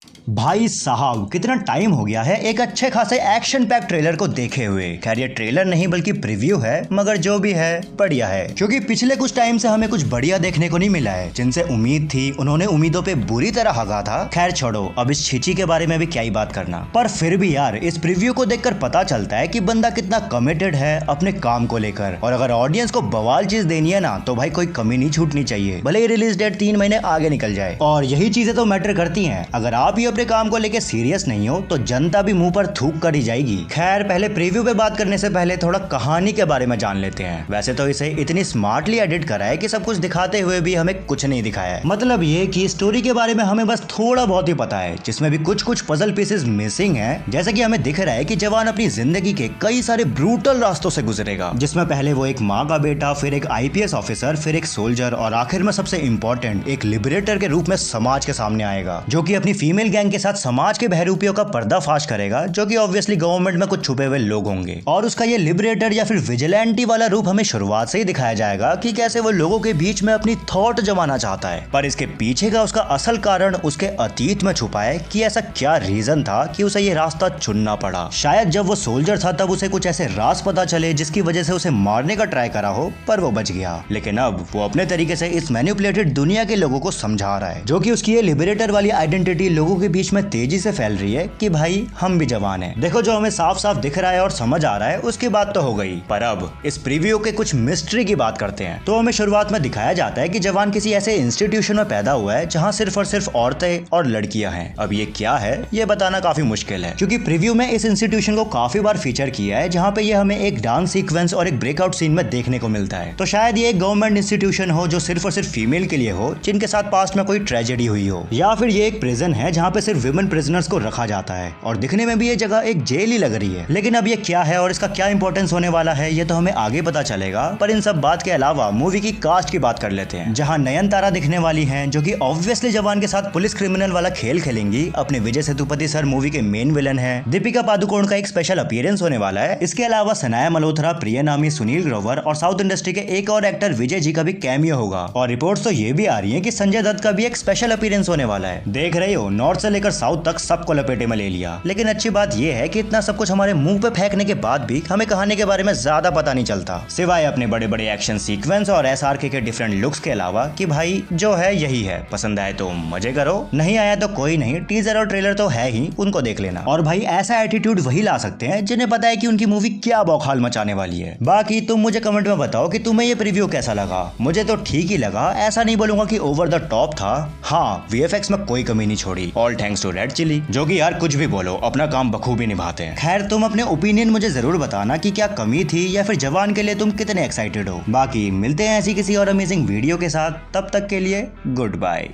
भाई साहब कितना टाइम हो गया है एक अच्छे खासे एक्शन पैक ट्रेलर को देखे हुए। खैर ये ट्रेलर नहीं बल्कि प्रीव्यू है, मगर जो भी है बढ़िया है, क्योंकि पिछले कुछ टाइम से हमें कुछ बढ़िया देखने को नहीं मिला है। जिनसे उम्मीद थी उन्होंने उम्मीदों पे बुरी तरह हगा था। खैर छोड़ो, अब इस छिची के बारे में भी क्या ही बात करना। पर फिर भी यार इस प्रीव्यू को देखकर पता चलता है कि बंदा कितना कमिटेड है अपने काम को लेकर। और अगर ऑडियंस को बवाल चीज देनी है ना, तो भाई कोई कमी नहीं छूटनी चाहिए, भले ही रिलीज डेट 3 महीने आगे निकल जाए। और यही चीजें तो मैटर करती हैं। अगर आप ही अपने काम को लेके सीरियस नहीं हो तो जनता भी मुंह पर थूक कर ही जाएगी। खैर पहले प्रीव्यू पे बात करने से पहले थोड़ा कहानी के बारे में जान लेते हैं। वैसे तो इसे इतनी स्मार्टली एडिट करा है कि सब कुछ दिखाते हुए भी हमें कुछ नहीं दिखाया है। मतलब ये कि स्टोरी के बारे में हमें बस थोड़ा बहुत ही पता है, जिसमें भी कुछ कुछ पजल पीसेस मिसिंग है। जैसे कि हमें दिख रहा है कि जवान अपनी जिंदगी के कई सारे ब्रूटल रास्तों से गुजरेगा, जिसमें पहले वो एक माँ का बेटा, फिर एक IPS ऑफिसर, फिर एक सोल्जर और आखिर में सबसे इम्पोर्टेंट एक लिबरेटर के रूप में समाज के सामने आएगा, जो कि अपनी फीमेल गैंग के साथ समाज के बहरूपियों का पर्दाफाश करेगा, जो कि ऑब्वियसली गवर्नमेंट में कुछ छुपे हुए लोग होंगे। और उसका ये लिबरेटर या फिर विजिलेंटी वाला रूप हमें शुरुआत से ही दिखाया जाएगा कि कैसे वो लोगों के बीच में अपनी थॉट जमाना चाहता है। पर इसके पीछे का उसका असल कारण उसके अतीत में छुपा है कि ऐसा क्या रीजन था कि उसे ये रास्ता चुनना पड़ा। शायद जब वो सोल्जर था तब उसे कुछ ऐसे राज पता चले जिसकी वजह से उसे मारने का ट्राई करा हो, पर वो बच गया। लेकिन अब वो अपने तरीके से इस मैनिपुलेटेड दुनिया के लोगों को समझा रहा है, जो कि उसकी ये लिबरेटर वाली आइडेंटिटी लोगों के बीच में तेजी से फैल रही है कि भाई हम भी जवान हैं। देखो जो हमें साफ साफ दिख रहा है और समझ आ रहा है उसकी बात तो हो गई, पर अब इस प्रीव्यू के कुछ मिस्ट्री की बात करते हैं। तो हमें शुरुआत में दिखाया जाता है कि जवान किसी ऐसे इंस्टीट्यूशन में पैदा हुआ है जहां सिर्फ और सिर्फ औरतें और लड़कियां हैं। अब ये क्या है ये बताना काफी मुश्किल है, क्योंकि प्रीव्यू में इस इंस्टीट्यूशन को काफी बार फीचर किया है, जहां पे ये हमें एक डांस सीक्वेंस और एक ब्रेकआउट सीन में देखने को मिलता है। तो शायद ये एक गवर्नमेंट इंस्टीट्यूशन हो जो सिर्फ और सिर्फ फीमेल के लिए हो, जिनके साथ पास्ट में कोई ट्रेजेडी हुई हो, या फिर ये एक प्रिजन है जहाँ पे सिर्फ विमेन प्रिजनर्स को रखा जाता है। और दिखने में भी ये जगह एक जेल ही लग रही है। लेकिन अब ये क्या है और इसका क्या इंपॉर्टेंस होने वाला है ये तो हमें आगे पता चलेगा। पर इन सब बात के अलावा मूवी की कास्ट की बात कर लेते हैं, जहां नयनतारा दिखने वाली हैं, जो कि ऑब्वियसली जवान के साथ पुलिस क्रिमिनल वाला खेल खेलेंगी। अपने विजय सेतुपति सर मूवी के मेन विलन है। दीपिका पादुकोण का एक स्पेशल अपीयरेंस होने वाला है। इसके अलावा सनाया मल्होत्रा, प्रियनामी, सुनील ग्रोवर और साउथ इंडस्ट्री के एक और एक्टर विजय जी का भी कैमियो होगा। और रिपोर्ट्स तो ये भी आ रही है कि संजय दत्त का भी एक स्पेशल अपीयरेंस होने वाला है। देख रहे हो, नॉर्थ से लेकर साउथ तक सबको लपेटे में ले लिया। लेकिन अच्छी बात यह है कि इतना सब कुछ हमारे मुंह पे फेंकने के बाद भी हमें कहानी के बारे में ज्यादा पता नहीं चलता, सिवाय अपने बड़े बड़े एक्शन सीक्वेंस और SRK के डिफरेंट लुक्स के अलावा कि भाई जो है यही है। पसंद आए तो मजे करो, नहीं आया तो कोई नहीं, टीजर और ट्रेलर तो है ही, उनको देख लेना। और भाई ऐसा एटीट्यूड वही ला सकते हैं जिन्हें पता है कि उनकी मूवी क्या बौखाल मचाने वाली है। बाकी तुम मुझे कमेंट में बताओ कि तुम्हें ये प्रीव्यू कैसा लगा। मुझे तो ठीक ही लगा, ऐसा नहीं बोलूंगा कि ओवर द टॉप था। हाँ, VFX में कोई कमी नहीं छोड़ी। All thanks to red chilli, जो कि यार कुछ भी बोलो अपना काम बखूबी निभाते हैं। खैर तुम अपने ओपिनियन मुझे जरूर बताना कि क्या कमी थी या फिर जवान के लिए तुम कितने एक्साइटेड हो। बाकी मिलते हैं ऐसी किसी और अमेजिंग वीडियो के साथ, तब तक के लिए गुड बाय।